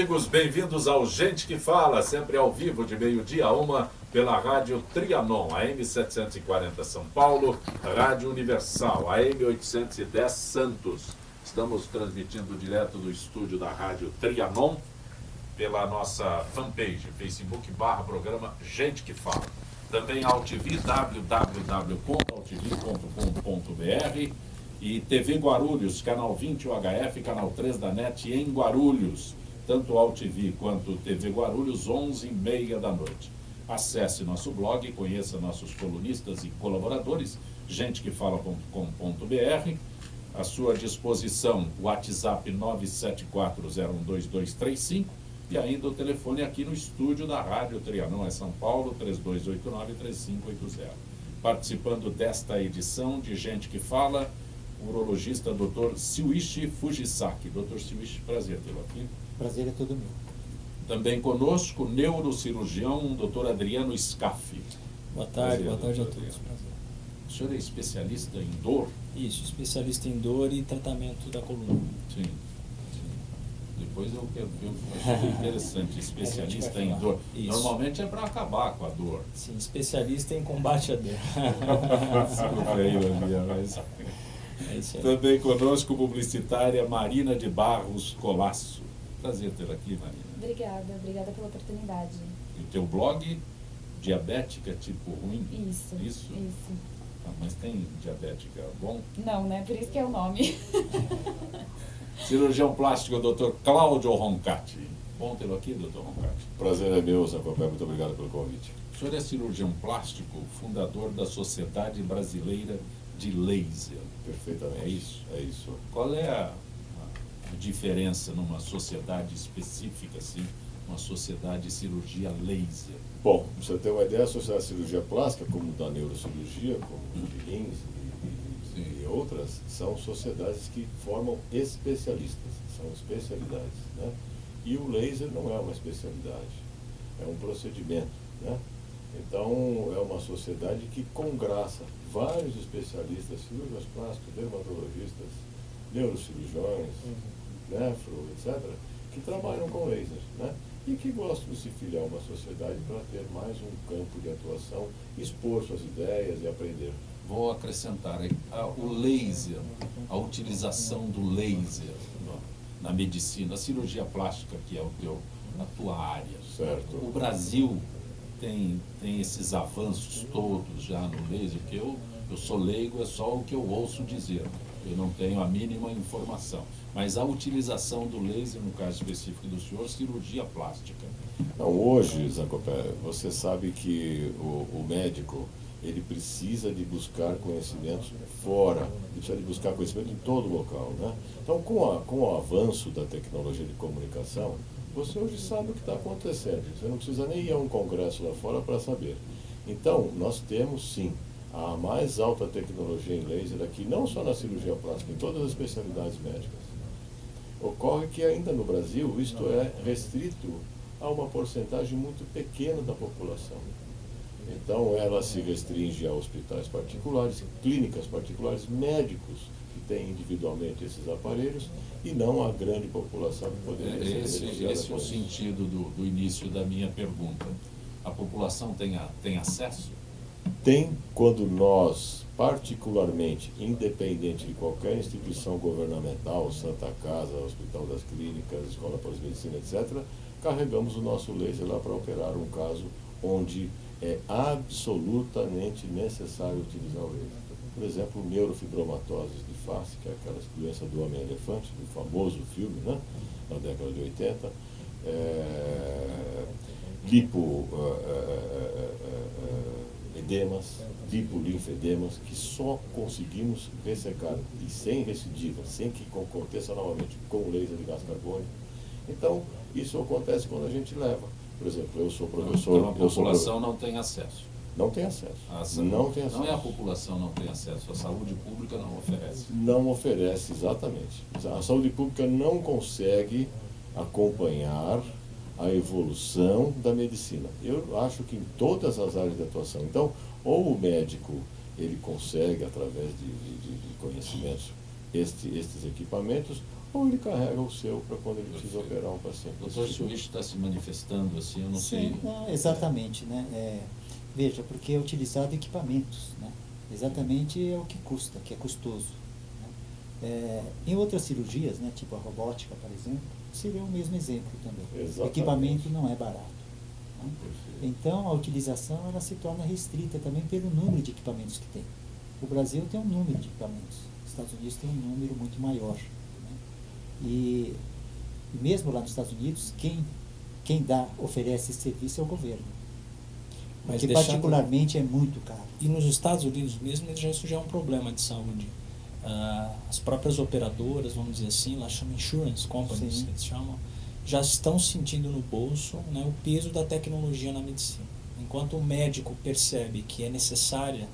amigos, bem-vindos ao Gente que Fala, sempre ao vivo de meio-dia a 1 pela Rádio Trianon, AM 740 São Paulo, Rádio Universal, AM 810 Santos. Estamos transmitindo direto do estúdio da Rádio Trianon pela nossa fanpage, Facebook/programa Gente que Fala. Também AltV, www.altv.com.br e TV Guarulhos, canal 20 UHF, canal 3 da NET em Guarulhos. Tanto AltV quanto TV Guarulhos, 11h30 da noite. Acesse nosso blog, conheça nossos colunistas e colaboradores, gentequefala.com.br. À sua disposição, o WhatsApp 974012235 e ainda o telefone aqui no estúdio da Rádio Trianon, São Paulo, 3289-3580. Participando desta edição de Gente que Fala, o urologista Dr. Shuichi Fujisaki. Dr. Shuichi, prazer tê-lo aqui. Prazer é todo meu. Também conosco, neurocirurgião, Dr. Adriano Scaffi. Boa tarde, Prazer, boa tarde a Dr. todos. Adriano. Prazer. O senhor é especialista em dor? Isso, especialista em dor e tratamento da coluna. Sim. Depois eu quero ver o que é interessante, especialista em dor. Isso. Normalmente é para acabar com a dor. Sim, especialista em combate à dor. É isso aí. Também conosco, publicitária Marina de Barros Colasso. Prazer tê-la aqui, Marina. Obrigada pela oportunidade. E o teu blog, Diabética Tipo Ruim? Isso. Ah, mas tem diabética bom? Não, né? Por isso que é o nome. Cirurgião plástico, Dr. Cláudio Roncati. Bom tê-lo aqui, Dr. Roncati. Prazer é meu, Zacopé. Muito obrigado pelo convite. O senhor é cirurgião plástico, fundador da Sociedade Brasileira de Laser. Perfeitamente. É isso? É isso. Qual é a diferença numa sociedade específica, assim, uma sociedade de cirurgia laser? Bom, pra você ter uma ideia, a Sociedade de Cirurgia Plástica, como da neurocirurgia, como de rins e outras, são sociedades que formam especialistas, são especialidades, né? E o laser não é uma especialidade, é um procedimento, né? Então, é uma sociedade que congraça vários especialistas, cirurgiões plásticos, dermatologistas, neurocirurgiões, nefro, etc., que trabalham com laser, né? E que gostam de se filiar a uma sociedade para ter mais um campo de atuação, expor suas ideias e aprender. Vou acrescentar aí, o laser, a utilização do laser na medicina, a cirurgia plástica, que é a tua área. Certo. O Brasil tem esses avanços todos já no laser, que eu sou leigo, é só o que eu ouço dizer. Eu não tenho a mínima informação. Mas a utilização do laser, no caso específico do senhor, cirurgia plástica. Não, hoje, Zacopé, você sabe que o médico, ele precisa de buscar conhecimentos fora, ele precisa de buscar conhecimento em todo local, né? Então, com o avanço da tecnologia de comunicação, você hoje sabe o que está acontecendo. Você não precisa nem ir a um congresso lá fora para saber. Então, nós temos, sim, a mais alta tecnologia em laser aqui, não só na cirurgia plástica, em todas as especialidades médicas. Ocorre que ainda no Brasil isto é restrito a uma porcentagem muito pequena da população. Então ela se restringe a hospitais particulares, clínicas particulares, médicos que têm individualmente esses aparelhos e não a grande população que poderia ser beneficiada Esse é com o isso. sentido do início da minha pergunta. A população tem acesso? Tem quando nós, particularmente, independente de qualquer instituição governamental, Santa Casa, Hospital das Clínicas, Escola Pós-Medicina, etc., carregamos o nosso laser lá para operar um caso onde é absolutamente necessário utilizar o laser. Por exemplo, neurofibromatoses de face, que é aquela doença do homem-elefante, do famoso filme, né, na década de 80, lipolinfedemas, que só conseguimos ressecar e sem recidiva, sem que aconteça novamente com laser de gás carbônico. Então, isso acontece quando a gente leva. Por exemplo, eu sou professor... Então a população não tem acesso. Não tem acesso. Não Tem acesso. Não é a população não tem acesso, a saúde pública não oferece. Não oferece, exatamente. A saúde pública não consegue acompanhar a evolução da medicina. Eu acho que em todas as áreas de atuação. Então, ou o médico ele consegue, através de conhecimentos, estes equipamentos, ou ele carrega o seu para quando ele precisa Perfeito. operar um paciente. Doutor Suíche está se manifestando assim, eu não sei. Sim, não, exatamente, né? Veja, porque é utilizado equipamentos, né? Exatamente é o que custa, que é custoso. Né? Em outras cirurgias, né, tipo a robótica, por exemplo, seria o mesmo exemplo também. Exatamente. O equipamento não é barato. Né? Perfeito. Então, a utilização ela se torna restrita também pelo número de equipamentos que tem. O Brasil tem um número de equipamentos, os Estados Unidos tem um número muito maior. Né? E mesmo lá nos Estados Unidos, quem oferece esse serviço é o governo. Mas Porque deixando- particularmente é muito caro. E nos Estados Unidos mesmo, isso já é um problema de saúde. As próprias operadoras, vamos dizer assim, lá chamam insurance companies, Sim. que eles chamam, já estão sentindo no bolso, né, o peso da tecnologia na medicina. Enquanto o médico percebe que é necessária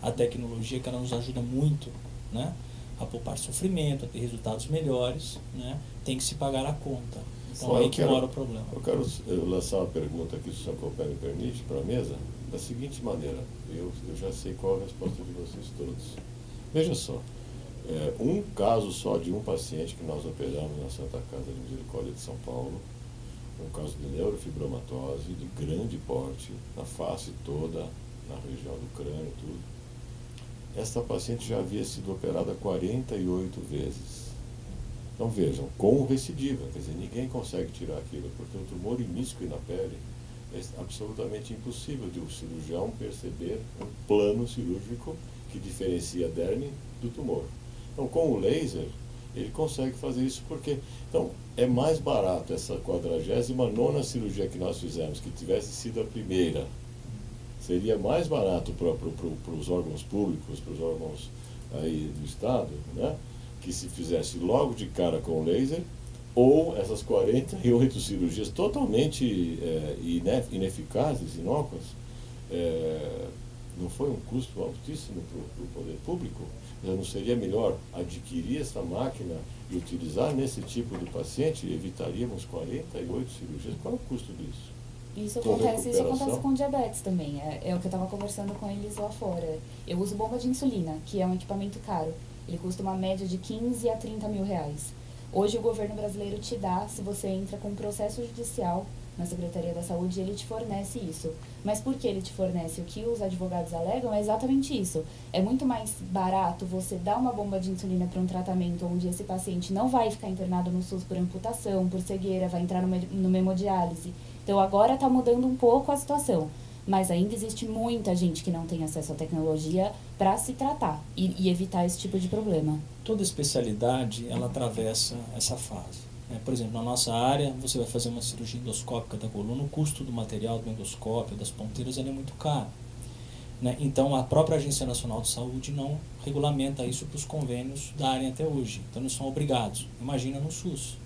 a tecnologia, que ela nos ajuda muito, né, a poupar sofrimento, a ter resultados melhores, né, tem que se pagar a conta. Então Olha, aí eu que quero- mora o problema. Eu quero lançar uma pergunta aqui, se o senhor Copé me permite, para a mesa, da seguinte maneira. Eu já sei qual a resposta de vocês todos. Veja só, um caso só de um paciente que nós operamos na Santa Casa de Misericórdia de São Paulo, um caso de neurofibromatose de grande porte, na face toda, na região do crânio, tudo. Esta paciente já havia sido operada 48 vezes. Então vejam, com recidiva, quer dizer, ninguém consegue tirar aquilo, porque o tumor imíscuo na pele é absolutamente impossível de o cirurgião perceber um plano cirúrgico que diferencia a derme do tumor. Então, com o laser, ele consegue fazer isso porque... Então, é mais barato essa 49ª cirurgia que nós fizemos, que tivesse sido a primeira. Seria mais barato para os órgãos públicos, para os órgãos aí do Estado, né? Que se fizesse logo de cara com o laser, ou essas 48 cirurgias totalmente ineficazes, inócuas, não foi um custo altíssimo para o poder público? Não seria melhor adquirir essa máquina e utilizar nesse tipo de paciente? Evitaríamos 48 cirurgias. Qual é o custo disso? Isso Com acontece recuperação? com diabetes também. É o que eu estava conversando com eles lá fora. Eu uso bomba de insulina, que é um equipamento caro. Ele custa uma média de 15 a 30 mil reais. Hoje o governo brasileiro te dá, se você entra com um processo judicial na Secretaria da Saúde, ele te fornece isso. Mas por que ele te fornece? O que os advogados alegam é exatamente isso. É muito mais barato você dar uma bomba de insulina para um tratamento onde esse paciente não vai ficar internado no SUS por amputação, por cegueira, vai entrar no hemodiálise. Então agora está mudando um pouco a situação. Mas ainda existe muita gente que não tem acesso à tecnologia para se tratar e evitar esse tipo de problema. Toda especialidade, ela atravessa essa fase. Por exemplo, na nossa área, você vai fazer uma cirurgia endoscópica da coluna, o custo do material do endoscópio, das ponteiras, ele é muito caro. Então, a própria Agência Nacional de Saúde não regulamenta isso para os convênios da área até hoje. Então, eles são obrigados. Imagina no SUS,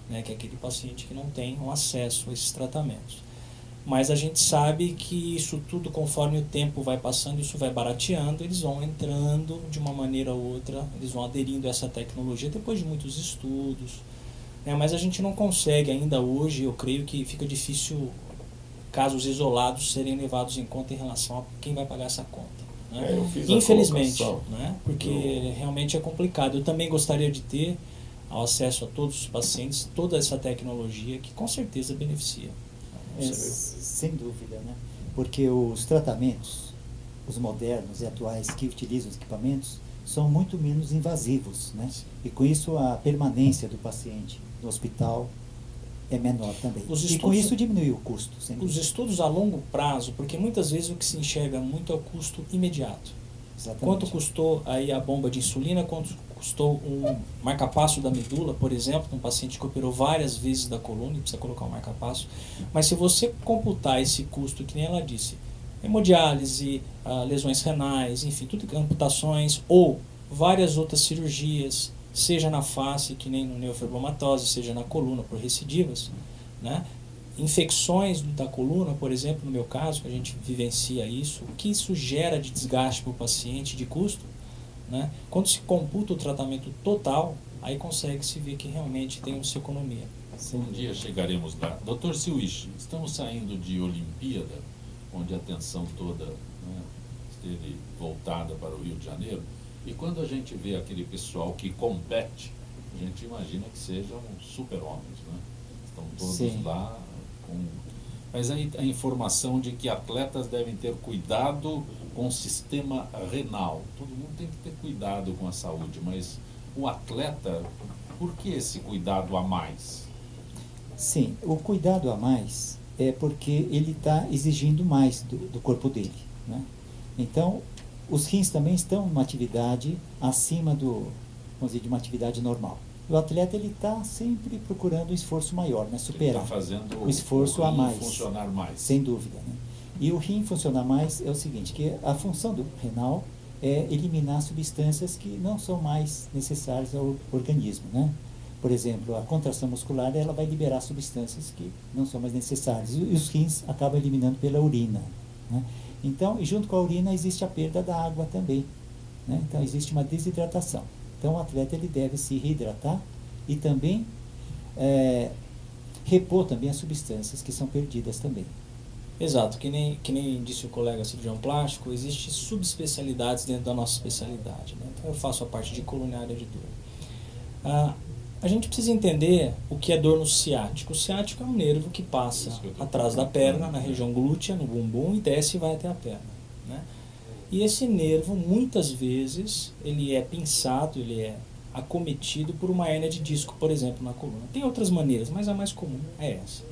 que é aquele paciente que não tem um acesso a esses tratamentos. Mas a gente sabe que isso tudo, conforme o tempo vai passando, isso vai barateando, eles vão entrando de uma maneira ou outra, eles vão aderindo a essa tecnologia depois de muitos estudos. Mas a gente não consegue ainda hoje, eu creio que fica difícil casos isolados serem levados em conta em relação a quem vai pagar essa conta. Eu fiz a Infelizmente, colocação porque realmente é complicado. Eu também gostaria de ter ao acesso a todos os pacientes toda essa tecnologia que com certeza beneficia. Sem dúvida, né? Porque os tratamentos, os modernos e atuais que utilizam os equipamentos, são muito menos invasivos, né? E com isso a permanência do paciente no hospital é menor também. E com isso diminui o custo. Os estudos a longo prazo, porque muitas vezes o que se enxerga muito é o custo imediato. Exatamente. Quanto custou aí a bomba de insulina, quanto custou um marcapasso da medula, por exemplo, um paciente que operou várias vezes da coluna e precisa colocar um marcapasso. Mas se você computar esse custo, que nem ela disse, hemodiálise, lesões renais, enfim, tudo amputações ou várias outras cirurgias, seja na face, que nem no neurofibromatose, seja na coluna por recidivas, infecções da coluna, por exemplo, no meu caso, que a gente vivencia isso, o que isso gera de desgaste para o paciente, de custo, quando se computa o tratamento total, aí consegue-se ver que realmente tem uma economia. Um dia chegaremos lá. Dr. Suíche, estamos saindo de Olimpíada, onde a atenção toda esteve voltada para o Rio de Janeiro, e quando a gente vê aquele pessoal que compete a gente imagina que sejam super-homens, né? Estão todos Sim. lá com... Mas aí a informação de que atletas devem ter cuidado com o sistema renal. Todo mundo tem que ter cuidado com a saúde, mas o atleta, por que esse cuidado a mais? Sim, o cuidado a mais é porque ele está exigindo mais do corpo dele, né? Então, os rins também estão numa atividade acima vamos dizer, de uma atividade normal. O atleta ele está sempre procurando um esforço maior, né? Ele Superar está fazendo o esforço o a rim mais, funcionar mais. sem dúvida, né? E o rim funcionar mais é o seguinte, que a função do renal é eliminar substâncias que não são mais necessárias ao organismo, né? Por exemplo, a contração muscular ela vai liberar substâncias que não são mais necessárias. E os rins acabam eliminando pela urina, né? Então, e junto com a urina existe a perda da água também, né? Então, existe uma desidratação. Então, o atleta ele deve se reidratar e também repor também as substâncias que são perdidas também. Exato, que nem disse o colega cirurgião plástico, existem subespecialidades dentro da nossa especialidade, né? Então eu faço a parte de coronária de dor. A gente precisa entender o que é dor no ciático. O ciático é um nervo que passa atrás da perna, na região glútea, no bumbum, e desce e vai até a perna, né? E esse nervo, muitas vezes, ele é pinçado, ele é acometido por uma hérnia de disco, por exemplo, na coluna. Tem outras maneiras, mas a mais comum é essa.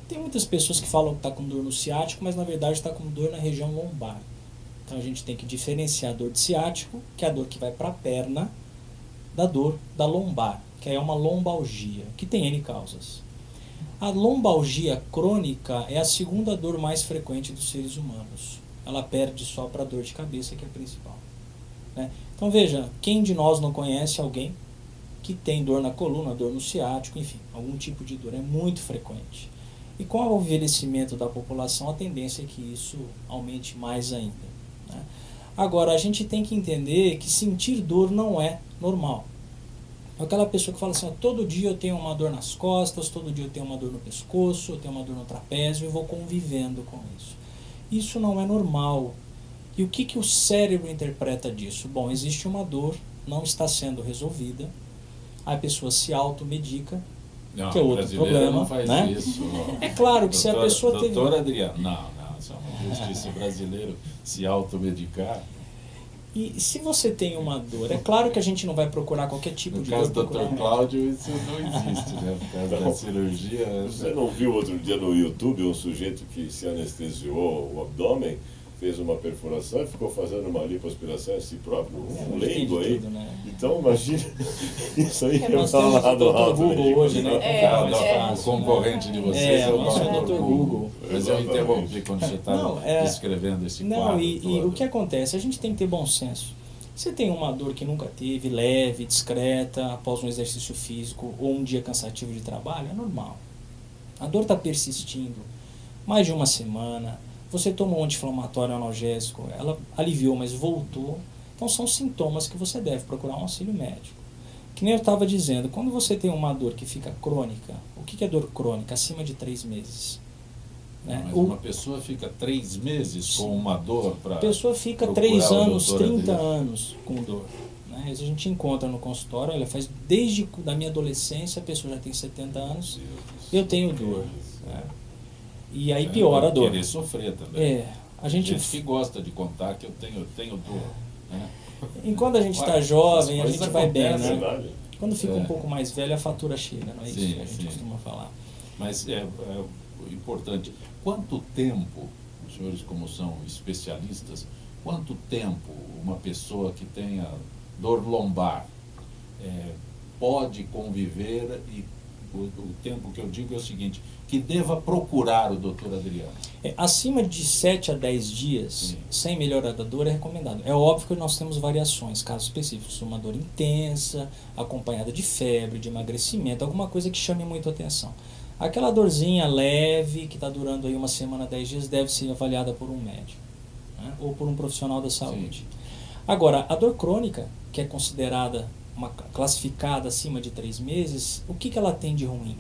Tem muitas pessoas que falam que está com dor no ciático, mas na verdade está com dor na região lombar. Então a gente tem que diferenciar a dor de ciático, que é a dor que vai para a perna, da dor da lombar, que é uma lombalgia, que tem N causas. A lombalgia crônica é a segunda dor mais frequente dos seres humanos. Ela perde só para a dor de cabeça, que é a principal, né? Então veja, quem de nós não conhece alguém que tem dor na coluna, dor no ciático, enfim, algum tipo de dor, é muito frequente. E com o envelhecimento da população, a tendência é que isso aumente mais ainda, né? Agora, a gente tem que entender que sentir dor não é normal. Aquela pessoa que fala assim, todo dia eu tenho uma dor nas costas, todo dia eu tenho uma dor no pescoço, eu tenho uma dor no trapézio, eu vou convivendo com isso. Isso não é normal. E o que o cérebro interpreta disso? Bom, existe uma dor, não está sendo resolvida, a pessoa se automedica, Não, que é outro problema, não faz né? isso. Não. É claro que se a pessoa teve... Doutor Adriano, não, isso é uma injustiça. O brasileiro se automedicar. E se você tem uma dor, é claro que a gente não vai procurar qualquer tipo No de caso dor. do Dr. Cláudio, isso não existe, né? Por causa da cirurgia. Você não viu outro dia no YouTube um sujeito que se anestesiou o abdômen, fez uma perfuração e ficou fazendo uma lipoaspiração em si próprio, um leigo aí. Tudo, né? Então, imagina, isso aí é Nós temos o falado Dr. alto. Google hoje, né? O concorrente de vocês é o nosso Dr. Dr. Google. Mas eu interrompi quando você estava descrevendo esse quadro. Não, e todo. o que acontece? A gente tem que ter bom senso. Você tem uma dor que nunca teve, leve, discreta, após um exercício físico ou um dia cansativo de trabalho, é normal. A dor está persistindo mais de uma semana, você tomou um anti-inflamatório analgésico, ela aliviou, mas voltou. Então são sintomas que você deve procurar um auxílio médico. Que nem eu estava dizendo, quando você tem uma dor que fica crônica, o que é dor crônica? Acima de 3 meses. Né? Mas uma pessoa fica 3 meses com uma dor para... A pessoa fica 3 anos, 30 anos com dor. Né? A gente encontra no consultório, olha, faz desde da minha adolescência, a pessoa já tem 70 anos, eu tenho dor. Né? E aí piora a dor. Querer sofrer também. A gente que gosta de contar que eu tenho dor. Né? Enquanto a gente está jovem, a gente vai bem, né? Verdade. Quando fica um pouco mais velho, a fatura chega, não é isso que a gente sim. costuma falar. Mas é importante. Quanto tempo, os senhores como são especialistas, quanto tempo uma pessoa que tenha dor lombar pode conviver, e o tempo que eu digo é o seguinte, que deva procurar o doutor Adriano? Acima de 7 a 10 dias, sem melhora da dor, é recomendado. É óbvio que nós temos variações, casos específicos, uma dor intensa, acompanhada de febre, de emagrecimento, alguma coisa que chame muito a atenção. Aquela dorzinha leve, que está durando aí uma semana, 10 dias, deve ser avaliada por um médico, né? Ou por um profissional da saúde. Sim. Agora, a dor crônica, que é considerada classificada acima de 3 meses, o que ela tem de ruim?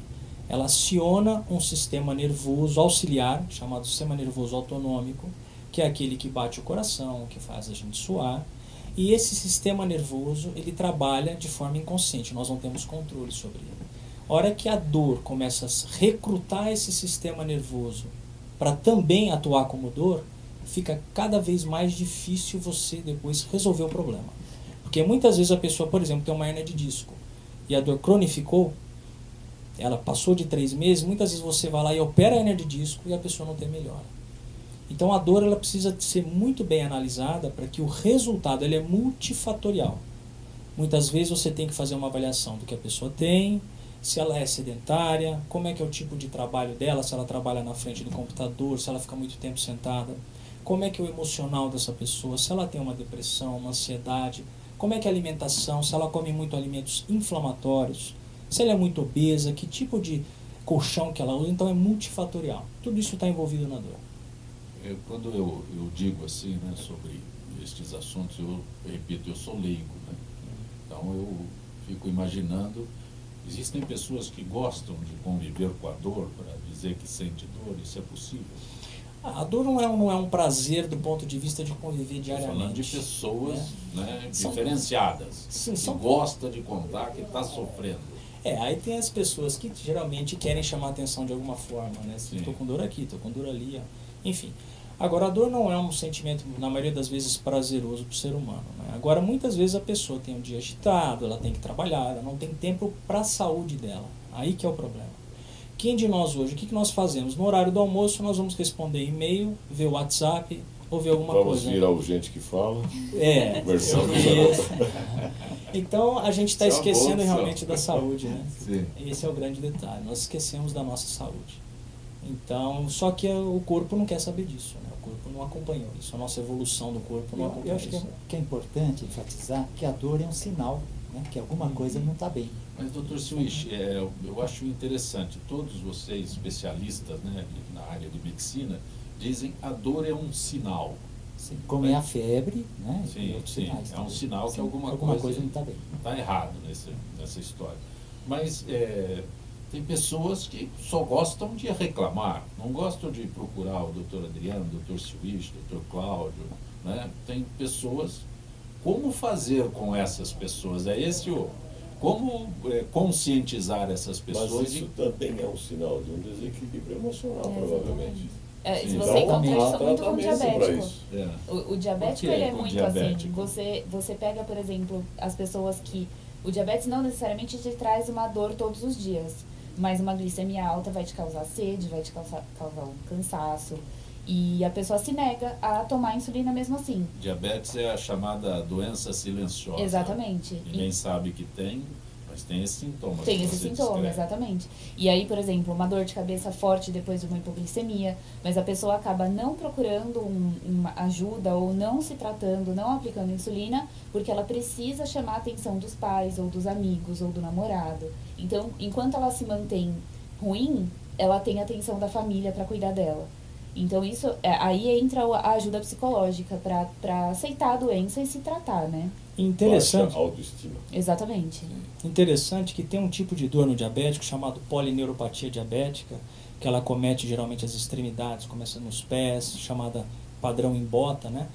Ela aciona um sistema nervoso auxiliar, chamado sistema nervoso autonômico, que é aquele que bate o coração, que faz a gente suar, E esse sistema nervoso, ele trabalha de forma inconsciente, nós não temos controle sobre ele. A hora que a dor começa a recrutar esse sistema nervoso para também atuar como dor, fica cada vez mais difícil você depois resolver o problema. Porque muitas vezes a pessoa, por exemplo, tem uma hérnia de disco e a dor cronificou, ela passou de 3 meses, muitas vezes você vai lá e opera a hérnia de disco e a pessoa não tem melhora. Então a dor ela precisa ser muito bem analisada para que o resultado ele é multifatorial. Muitas vezes você tem que fazer uma avaliação do que a pessoa tem, se ela é sedentária, como é que é o tipo de trabalho dela, se ela trabalha na frente do computador, se ela fica muito tempo sentada, como é que é o emocional dessa pessoa, se ela tem uma depressão, uma ansiedade, como é que é a alimentação, se ela come muito alimentos inflamatórios, se ela é muito obesa, que tipo de colchão que ela usa. Então é multifatorial. Tudo isso está envolvido na dor. Quando eu digo assim, né, sobre estes assuntos, eu repito, eu sou leigo, né? Então eu fico imaginando, existem pessoas que gostam de conviver com a dor para dizer que sente dor, isso é possível? A dor não é um prazer do ponto de vista de conviver diariamente. Estou falando de pessoas, né, São- diferenciadas, Sim, que são- gosta de contar que está sofrendo. Aí tem as pessoas que geralmente querem chamar atenção de alguma forma, né? Sim. Estou com dor aqui, estou com dor ali, ó. Enfim. Agora, a dor não é um sentimento, na maioria das vezes, prazeroso para o ser humano, né? Agora, muitas vezes a pessoa tem um dia agitado, ela tem que trabalhar, ela não tem tempo para a saúde dela. Aí que é o problema. Quem de nós hoje, o que nós fazemos? No horário do almoço, nós vamos responder e-mail, ver o WhatsApp, ou ver alguma Vamos coisa. vir ao Gente que Fala. Conversando. Então, a gente está Isso é uma boa esquecendo opção. realmente da saúde, né? Sim. Esse é o grande detalhe. Nós esquecemos da nossa saúde. Então, só que o corpo não quer saber disso, né? O corpo não acompanhou isso. A nossa evolução do corpo não Eu acompanhou acho isso. que é importante enfatizar que a dor é um sinal, né, que alguma coisa não está bem. Mas, doutor Switch, eu acho interessante, todos vocês especialistas, né, na área de medicina, dizem que a dor é um sinal. Sim, como é a febre, né, e Sim, outros sim, sinais. é um também. sinal que Sim, alguma coisa coisa não está bem. está errado nessa história. Mas tem pessoas que só gostam de reclamar, não gostam de procurar o doutor Adriano, o doutor Switch, o doutor Cláudio, né? Tem pessoas, como fazer com essas pessoas? Como conscientizar essas pessoas? Mas isso também é um sinal de um desequilíbrio emocional, provavelmente. Se Sim. você Então, encontra há isso muito com o tratamento pra diabético. isso. O diabético Por quê? ele é Com muito diabético? assim. Você pega, por exemplo, as pessoas que... O diabetes não necessariamente te traz uma dor todos os dias, mas uma glicemia alta vai te causar sede, vai te causar um cansaço. E a pessoa se nega a tomar insulina mesmo assim. Diabetes é a chamada doença silenciosa. Exatamente. Ninguém sabe que tem, mas tem esses sintomas. Tem que esse você sintoma, descreve. exatamente. E aí, por exemplo, uma dor de cabeça forte depois de uma hipoglicemia, mas a pessoa acaba não procurando uma ajuda ou não se tratando, não aplicando insulina, porque ela precisa chamar a atenção dos pais ou dos amigos ou do namorado. Então, enquanto ela se mantém ruim, ela tem a atenção da família para cuidar dela. Então, isso aí entra a ajuda psicológica para aceitar a doença e se tratar, né? Interessante. Baixa autoestima. Exatamente. Interessante que tem um tipo de dor no diabético chamado polineuropatia diabética, que ela comete geralmente as extremidades, começa nos pés, chamada padrão em bota, né?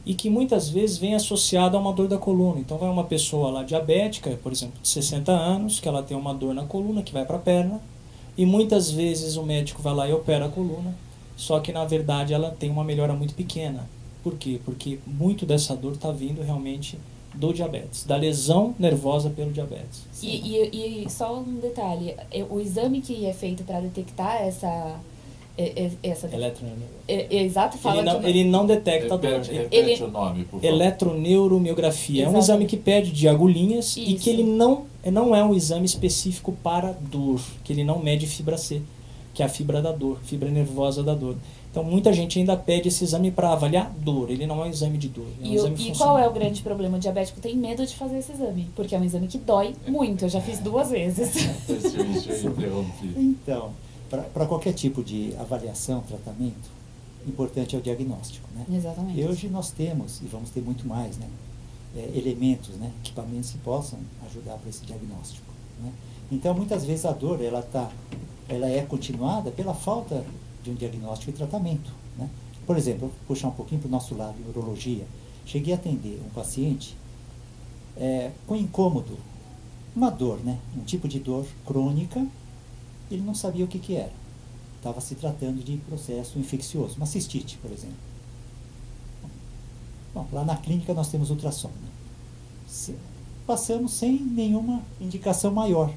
E que muitas vezes vem associada a uma dor da coluna. Então vai uma pessoa lá diabética, por exemplo, de 60 anos, que ela tem uma dor na coluna que vai para a perna, e muitas vezes o médico vai lá e opera a coluna, só que na verdade ela tem uma melhora muito pequena. Por quê? Porque muito dessa dor está vindo realmente do diabetes, da lesão nervosa pelo diabetes. E só um detalhe, o exame que é feito para detectar essa exato, fala Ele não detecta a dor. Repete o nome, por favor. Eletroneuromiografia. É um Exatamente. exame que pede de agulhinhas e Isso. que ele não é um exame específico para dor, que ele não mede fibra C, que é a fibra da dor, fibra nervosa da dor. Então muita gente ainda pede esse exame para avaliar dor, ele não é um exame de dor. É um exame E funcional. qual é o grande problema? O diabético tem medo de fazer esse exame, porque é um exame que dói muito. Eu já fiz 2 vezes. Eu interrompi. Então, para qualquer tipo de avaliação, tratamento, importante é o diagnóstico, né? Exatamente. E hoje nós temos, e vamos ter muito mais, né, elementos, né, equipamentos que possam ajudar para esse diagnóstico, né? Então, muitas vezes a dor, ela é continuada pela falta de um diagnóstico e tratamento, né? Por exemplo, vou puxar um pouquinho para o nosso lado, urologia. Cheguei a atender um paciente com incômodo, uma dor, né? Um tipo de dor crônica, ele não sabia o que era. Estava se tratando de processo infeccioso, uma cistite, por exemplo. Bom, lá na clínica nós temos ultrassom, né? Passamos sem nenhuma indicação maior.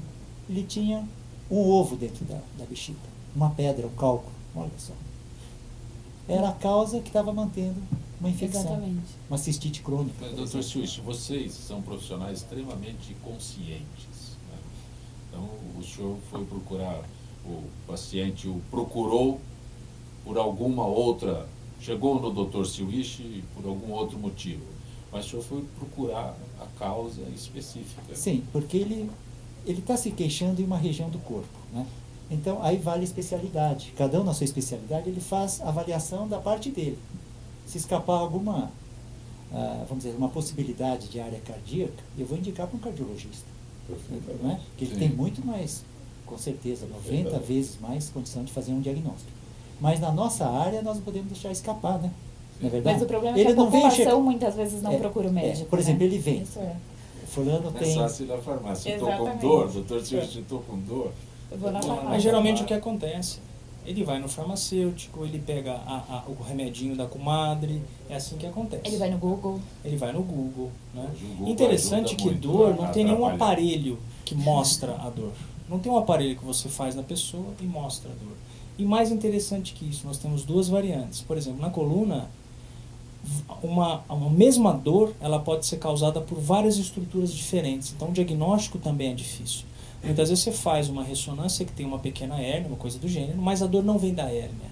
Ele tinha um ovo dentro da bexiga, uma pedra, um cálculo, olha só. Era a causa que estava mantendo uma infecção. Exatamente. Uma cistite crônica. Mas, doutor Switch, vocês são profissionais extremamente conscientes, né? Então, o senhor foi procurar, o paciente o procurou por alguma outra, chegou no doutor Switch por algum outro motivo, mas o senhor foi procurar a causa específica. Sim, porque ele está se queixando em uma região do corpo, né? Então, aí vale a especialidade. Cada um na sua especialidade, ele faz a avaliação da parte dele. Se escapar alguma, vamos dizer, uma possibilidade de área cardíaca, eu vou indicar para um cardiologista. Não é? Porque ele tem muito mais, com certeza, 90 vezes mais condição de fazer um diagnóstico. Mas na nossa área, nós não podemos deixar escapar, né? Não é verdade? Mas o problema é que ele a não população muitas vezes não procura o médico. por exemplo, né? ele vem. Isso é. Fulano É tem... só se ir na farmácia. Estou com Exatamente. dor, doutor Switch, estou com dor. Eu vou na farmácia. Mas geralmente o que acontece? Ele vai no farmacêutico, ele pega o remedinho da comadre, é assim que acontece. Ele vai no Google. Ele vai no Google, né? Hoje o Google Interessante ajuda que muito dor a não tem nenhum atrapalhar. aparelho que mostra a dor. Não tem um aparelho que você faz na pessoa e mostra a dor. E mais interessante que isso, nós temos duas variantes. Por exemplo, na coluna, uma mesma dor, ela pode ser causada por várias estruturas diferentes. Então o diagnóstico também é difícil. Muitas vezes você faz uma ressonância que tem uma pequena hérnia, uma coisa do gênero, mas a dor não vem da hérnia.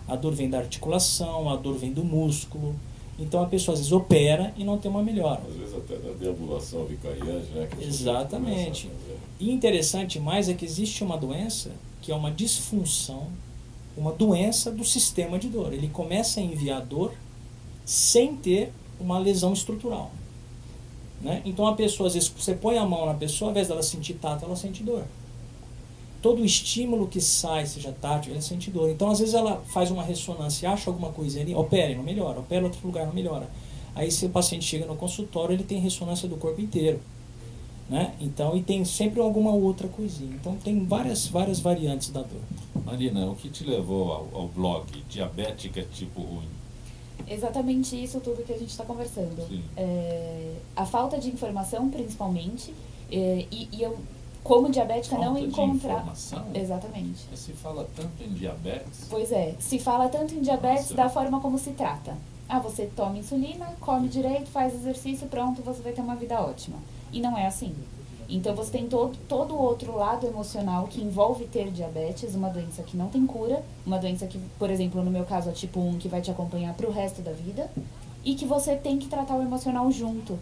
A dor vem da articulação, a dor vem do músculo. Então a pessoa às vezes opera e não tem uma melhora. Às vezes até na deambulação vicariante, né? Que Exatamente. E interessante mais é que existe uma doença que é uma disfunção, uma doença do sistema de dor. Ele começa a enviar dor sem ter uma lesão estrutural. Né? Então a pessoa, às vezes, você põe a mão na pessoa, ao invés dela sentir tato, ela sente dor. Todo o estímulo que sai, seja tátil, ela sente dor. Então, às vezes, ela faz uma ressonância, acha alguma coisa ali, opera, não melhora, opera em outro lugar, não melhora. Aí, se o paciente chega no consultório, ele tem ressonância do corpo inteiro. Né? Então, e tem sempre alguma outra coisinha. Então, tem várias variantes da dor. Marina, o que te levou ao blog Diabética Tipo Ruim? Exatamente isso tudo que a gente está conversando. A falta de informação, principalmente, e eu, como diabética, Falta não de encontrar... informação? Exatamente. Mas se fala tanto em diabetes. Pois é, se fala tanto em diabetes Nossa. da forma como se trata. Você toma insulina, come direito, faz exercício, pronto, você vai ter uma vida ótima. E não é assim. Então você tem todo o outro lado emocional que envolve ter diabetes, uma doença que não tem cura, uma doença que, por exemplo, no meu caso, é tipo 1, que vai te acompanhar pro resto da vida, e que você tem que tratar o emocional junto.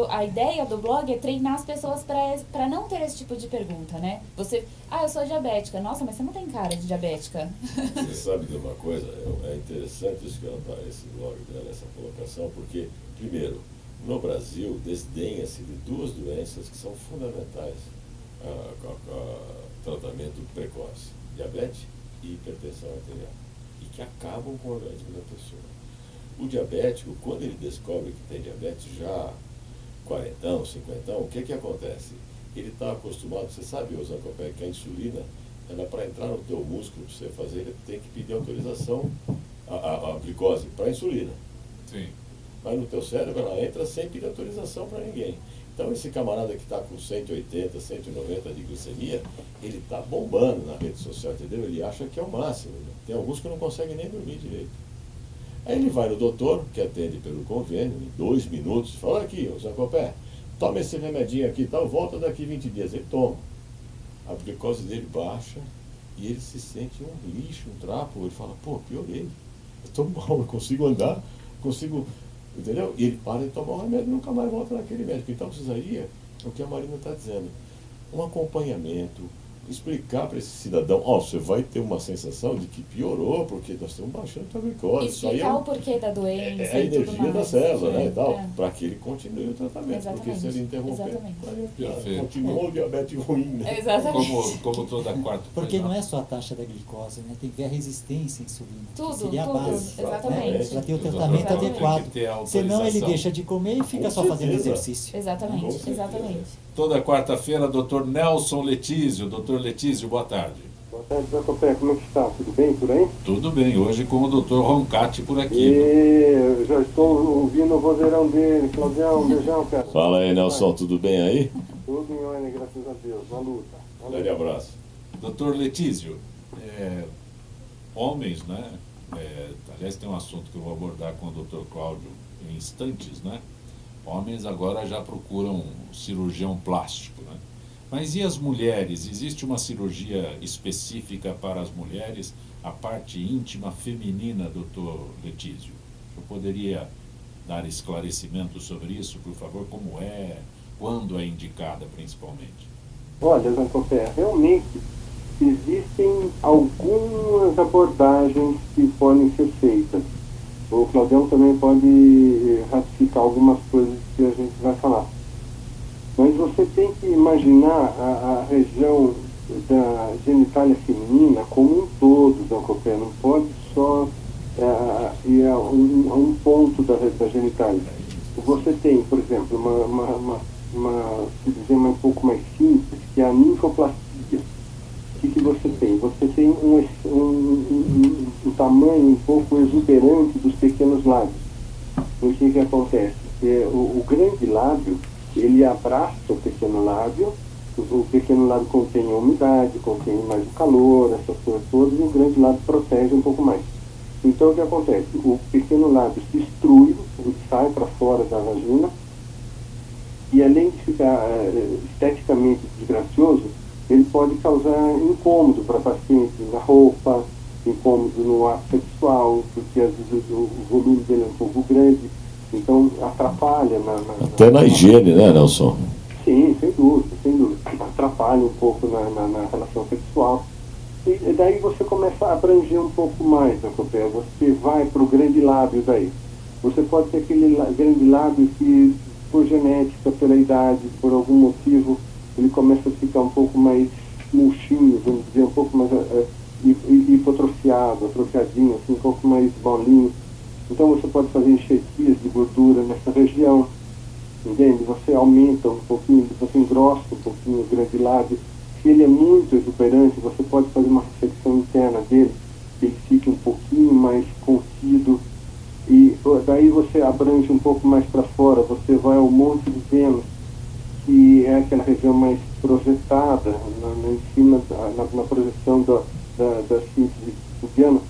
A ideia do blog é treinar as pessoas para não ter esse tipo de pergunta, né? Eu sou diabética. Nossa, mas você não tem cara de diabética. Você sabe de uma coisa? É interessante isso que ela tá, esse blog dela, essa colocação, porque, primeiro, no Brasil, desdenha-se de duas doenças que são fundamentais a tratamento precoce: diabetes e hipertensão arterial, e que acabam com o organismo da pessoa. O diabético, quando ele descobre que tem diabetes já 40, 50, o que acontece? Ele está acostumado, você sabe, Zancopé, que a insulina, ela para entrar no teu músculo, para você fazer, ele tem que pedir autorização, a glicose, para a insulina. Sim. Mas no teu cérebro ela entra sem pedir autorização para ninguém. Então esse camarada que está com 180, 190 de glicemia, ele está bombando na rede social, entendeu? Ele acha que é o máximo. Né? Tem alguns que não conseguem nem dormir direito. Aí ele vai no doutor, que atende pelo convênio, em 2 minutos, e fala: aqui, Zancopé, toma esse remedinho aqui e tal, volta daqui 20 dias. Ele toma. A glicose dele baixa e ele se sente um lixo, um trapo. Ele fala: pô, piorei. Eu estou mal, eu consigo andar, consigo... Entendeu? E ele para de tomar o remédio e nunca mais volta naquele médico. Então precisaria, o que a Marina está dizendo, um acompanhamento, explicar para esse cidadão, você vai ter uma sensação de que piorou, porque nós estamos baixando a glicose. Isso aí Explicar o porquê da doença é a e tudo energia da mais. célula, né, e tal, É. para que ele continue o tratamento. Porque se Exatamente. ele interromper, Exatamente. aí Perfeito. continua o diabetes ruim, né? Exatamente. Como toda quarta. Porque não é só a taxa da glicose, né? Tem que ver a resistência à insulina. Tudo, que seria a tudo. base. Exatamente. Para ter o tratamento Exatamente. adequado. Tem que ter a Senão ele autorização. deixa de comer e fica Com só fazendo certeza. exercício. Com Exatamente, certeza. exatamente. Toda quarta-feira, doutor Nelson Letísio. Doutor Letísio, boa tarde. Boa tarde, Zé Copé, como é que está? Tudo bem por aí? Tudo bem, hoje com o doutor Roncati por aqui. E já estou ouvindo o vozeirão dele. Claudião, um beijão, cara. Fala aí, Nelson, tudo bem aí? Tudo em ordem, graças a Deus, na luta. Grande abraço. Doutor Letísio, homens, né? Aliás, tem um assunto que eu vou abordar com o doutor Cláudio em instantes, né? Homens agora já procuram um cirurgião plástico, né? Mas e as mulheres? Existe uma cirurgia específica para as mulheres? A parte íntima feminina, doutor Letísio? Eu poderia dar esclarecimento sobre isso, por favor? Como é? Quando é indicada, principalmente? Olha, Zé Copé, realmente existem algumas abordagens que podem ser feitas. O Claudião também pode ratificar algumas coisas que a gente vai falar. Mas você tem que imaginar a região da genitália feminina como um todo, Zé Copé. Não pode só ir a um ponto da genitália. Você tem, por exemplo, uma cirurgia um pouco mais simples, que é a ninfoplastia. O que você tem? Você tem um tamanho um pouco exuberante dos pequenos lábios. O que acontece? O grande lábio, ele abraça o pequeno lábio contém a umidade, contém mais o calor, essas coisas todas, e o grande lábio protege um pouco mais. Então, o que acontece? O pequeno lábio se extrui, ele sai para fora da vagina, e além de ficar esteticamente desgracioso, ele pode causar incômodo para paciente na roupa, incômodo no ato sexual, porque às vezes o volume dele é um pouco grande, então atrapalha Até na higiene, né, Nelson? Sim, sem dúvida, sem dúvida. Atrapalha um pouco na relação sexual. E daí você começa a abranger um pouco mais, né, Copé? Você vai para o grande lábio daí. Você pode ter aquele grande lábio que, por genética, pela idade, por algum motivo, ele começa a ficar um pouco mais murchinho, vamos dizer, um pouco mais hipotrofiado, atrofiadinho, assim, um pouco mais molinho. Então você pode fazer enxertias de gordura nessa região, entende? Você aumenta um pouquinho, você engrossa um pouquinho o grande lábio. Se ele é muito exuberante, você pode fazer uma ressecção interna dele, que ele fique um pouquinho mais contido, e daí você abrange um pouco mais para fora, você vai ao Monte de Vênus, que é aquela região mais projetada, em cima, na projeção da síntese pubiana,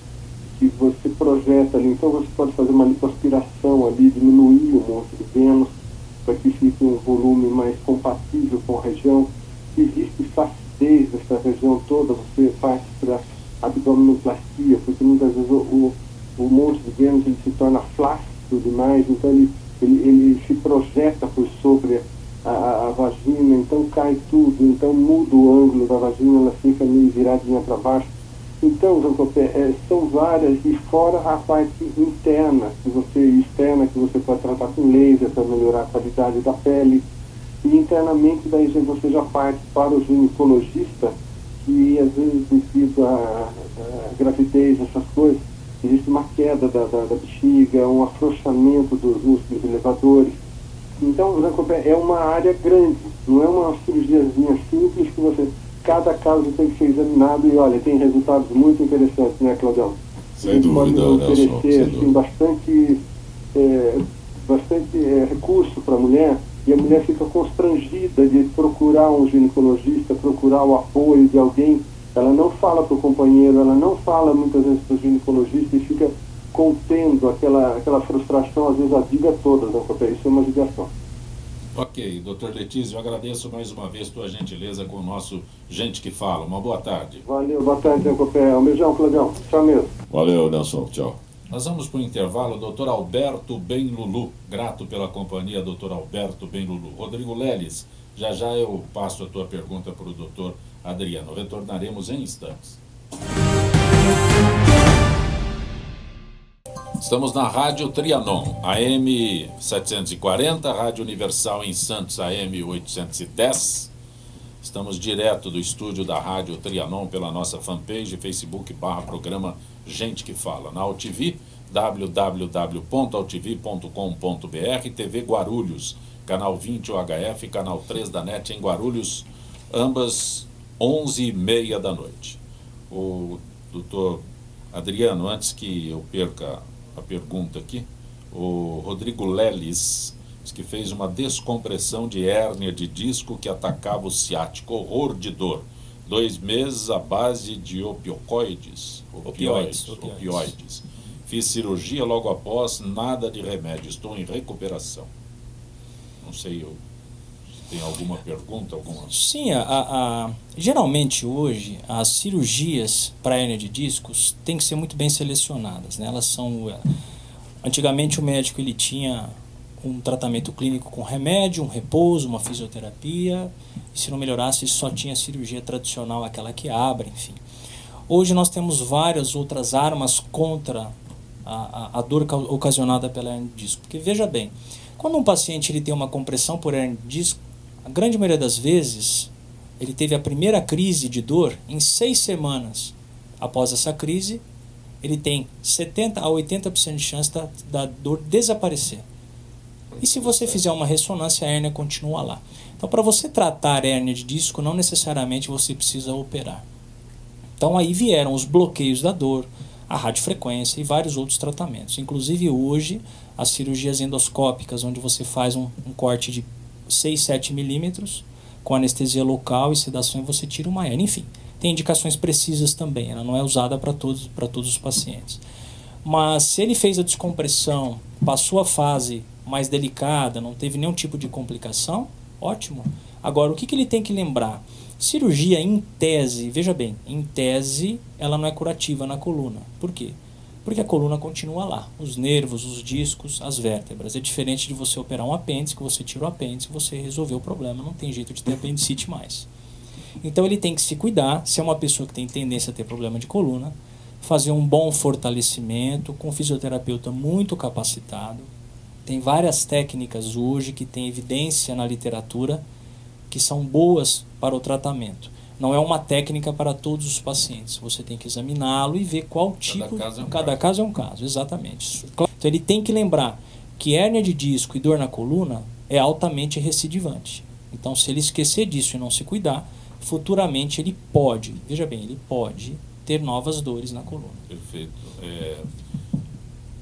que você projeta ali. Então você pode fazer uma lipoaspiração ali, diminuir o Monte de Vênus, para que fique um volume mais compatível com a região. Existe flacidez nessa região toda, você faz para abdominoplastia, porque muitas vezes o Monte de Vênus ele se torna flácido demais, então ele se projeta por sobre a vagina, então cai tudo, então muda o ângulo da vagina, ela fica meio viradinha para baixo. Então, são várias, e fora a parte externa que você pode tratar com laser para melhorar a qualidade da pele. E internamente daí você já parte para o ginecologista, que às vezes devido à gravidez, essas coisas, existe uma queda da bexiga, um afrouxamento dos músculos elevadores. Então, é uma área grande, não é uma cirurgiazinha simples que cada caso tem que ser examinado e olha, tem resultados muito interessantes, né, Claudião? Sem dúvida, pode Nelson. oferecer assim, bastante recurso para a mulher, e a mulher fica constrangida de procurar um ginecologista, procurar o apoio de alguém. Ela não fala para o companheiro, ela não fala muitas vezes para o ginecologista e fica contendo aquela frustração, às vezes a vida toda, né? Isso é uma judiação. Ok, doutor Letísio, eu agradeço mais uma vez tua gentileza com o nosso Gente que Fala. Uma boa tarde. Valeu, boa tarde, Zé Copé. Um beijão, Claudião. Tchau mesmo. Valeu, Nelson. Tchau. Nós vamos para o intervalo, doutor Alberto Benlulu. Grato pela companhia, doutor Alberto Benlulu. Rodrigo Leles, já eu passo a tua pergunta para o doutor Adriano. Retornaremos em instantes. Estamos na Rádio Trianon, AM 740, Rádio Universal em Santos, AM 810. Estamos direto do estúdio da Rádio Trianon pela nossa fanpage, Facebook/programa Gente que Fala. Na AltV, www.altv.com.br, TV Guarulhos, canal 20 UHF, canal 3 da NET em Guarulhos, ambas 11h30 da noite. O doutor Adriano, antes que eu perca a pergunta aqui, o Rodrigo Leles diz que fez uma descompressão de hérnia de disco que atacava o ciático, horror de dor. 2 meses à base de opioides. Fiz cirurgia logo após, nada de remédio, estou em recuperação. Não sei, tem alguma pergunta? Sim, geralmente hoje as cirurgias para hérnia de discos têm que ser muito bem selecionadas, né? Elas são, antigamente o médico ele tinha um tratamento clínico com remédio, um repouso, uma fisioterapia, e se não melhorasse só tinha cirurgia tradicional, aquela que abre, enfim. Hoje nós temos várias outras armas contra a dor ocasionada pela hérnia de disco, porque veja bem, quando um paciente ele tem uma compressão por hérnia de disco, a grande maioria das vezes, ele teve a primeira crise de dor em 6 semanas. Após essa crise, ele tem 70% a 80% de chance da dor desaparecer. E se você fizer uma ressonância, a hérnia continua lá. Então, para você tratar a hérnia de disco, não necessariamente você precisa operar. Então, aí vieram os bloqueios da dor, a radiofrequência e vários outros tratamentos. Inclusive, hoje, as cirurgias endoscópicas, onde você faz um corte de 6, 7 milímetros, com anestesia local e sedação, e você tira uma hérnia. Enfim, tem indicações precisas também, ela não é usada para todos os pacientes. Mas se ele fez a descompressão, passou a fase mais delicada, não teve nenhum tipo de complicação, ótimo. Agora, o que ele tem que lembrar? Cirurgia, em tese, veja bem, em tese, ela não é curativa na coluna. Por quê? Porque a coluna continua lá, os nervos, os discos, as vértebras. É diferente de você operar um apêndice, que você tira o apêndice e você resolveu o problema, não tem jeito de ter apendicite mais. Então ele tem que se cuidar, se é uma pessoa que tem tendência a ter problema de coluna, fazer um bom fortalecimento com um fisioterapeuta muito capacitado. Tem várias técnicas hoje que têm evidência na literatura que são boas para o tratamento. Não é uma técnica para todos os pacientes. Você tem que examiná-lo e ver qual tipo... Cada caso é um caso, exatamente. Então ele tem que lembrar que hérnia de disco e dor na coluna é altamente recidivante. Então se ele esquecer disso e não se cuidar, futuramente ele pode, veja bem, ele pode ter novas dores na coluna. Perfeito.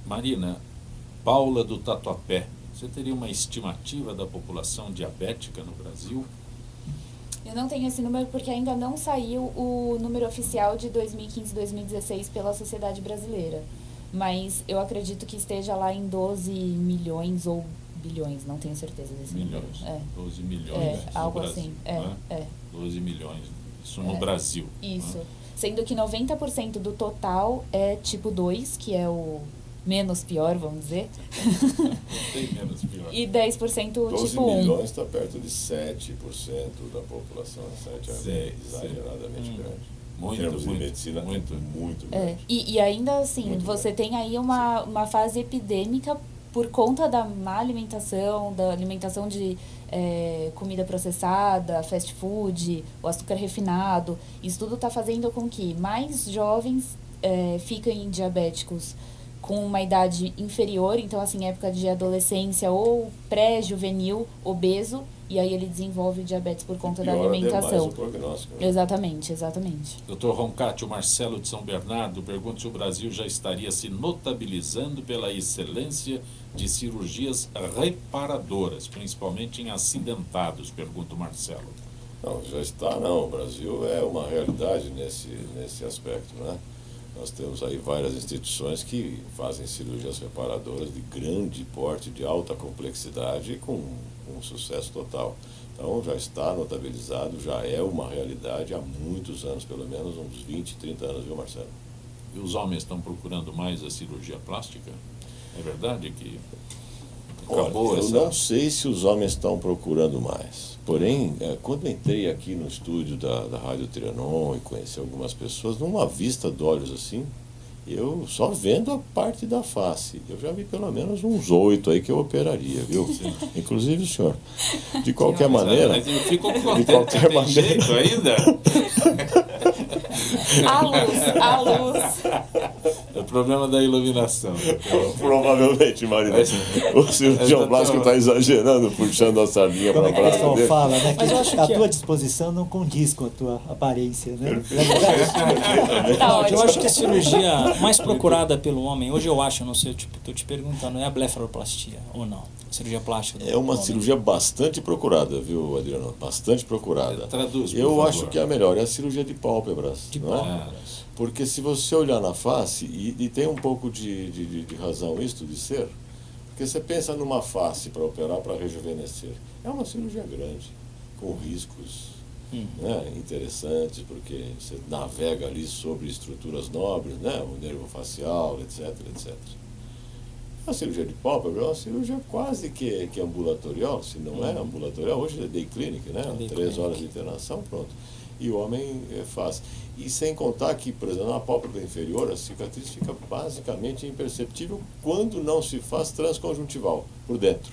Marina, Paula do Tatuapé, você teria uma estimativa da população diabética no Brasil? Eu não tenho esse número porque ainda não saiu o número oficial de 2015-2016 pela Sociedade Brasileira. Mas eu acredito que esteja lá em 12 milhões ou bilhões, não tenho certeza desse número. 12 milhões algo Brasil, assim. 12 milhões, isso no Brasil. Isso. Sendo que 90% do total é tipo 2, que é o menos pior, vamos dizer. Tem menos pior. E 10% tipo 1. 12 milhões está perto de 7% da população, 7 é exageradamente grande. Em termos de medicina, muito grande. E ainda assim, muito você grande. Tem aí uma fase epidêmica por conta da má alimentação, da alimentação de comida processada, fast food, o açúcar refinado. Isso tudo está fazendo com que mais jovens fiquem diabéticos com uma idade inferior, então assim, época de adolescência ou pré-juvenil, obeso, e aí ele desenvolve diabetes por conta da alimentação. O prognóstico, né? Exatamente. Dr. Roncati, o Marcelo de São Bernardo pergunta se o Brasil já estaria se notabilizando pela excelência de cirurgias reparadoras, principalmente em acidentados, pergunta o Marcelo. Não, já está não. O Brasil é uma realidade nesse aspecto, né? Nós temos aí várias instituições que fazem cirurgias reparadoras de grande porte, de alta complexidade e com sucesso total. Então já está notabilizado, já é uma realidade há muitos anos, pelo menos uns 20, 30 anos, viu, Marcelo? E os homens estão procurando mais a cirurgia plástica? É verdade que... Acabou Olha, eu essa... não sei se os homens estão procurando mais. Porém, quando entrei aqui no estúdio da Rádio Trianon e conheci algumas pessoas, numa vista de olhos assim, eu só vendo a parte da face. Eu já vi pelo menos uns 8 aí que eu operaria, viu? Inclusive o senhor. De qualquer maneira... Mas eu fico de contente, qualquer tem maneira... jeito ainda. A luz. É o problema da iluminação. Provavelmente, Marina. O cirurgião plástico está exagerando, puxando a sardinha Como para é que o braço pessoal dele. fala, né? Mas eu Que acho a que tua disposição não condiz com a tua aparência, né? Não é verdade? Tá Eu ótimo. acho que a cirurgia mais procurada pelo homem, hoje eu acho, eu não sei, eu tô te perguntando, é a blefaroplastia ou não? A cirurgia plástica do É uma homem. cirurgia bastante procurada, viu, Adriano? Bastante procurada. Traduz, por Eu favor. acho que a melhor é a cirurgia de pálpebras. De não é? pálpebras. Porque se você olhar na face, e tem um pouco de razão isto de ser, porque você pensa numa face para operar, para rejuvenescer. É uma cirurgia grande, com riscos né, interessantes, porque você navega ali sobre estruturas nobres, né, o nervo facial, etc, etc. A cirurgia de pálpebra é uma cirurgia quase que ambulatorial, se não é ambulatorial, hoje é day clinic, né? Day 3 clinic. horas de internação, pronto. E o homem faz. E sem contar que, por exemplo, na pálpebra inferior, a cicatriz fica basicamente imperceptível quando não se faz transconjuntival, por dentro.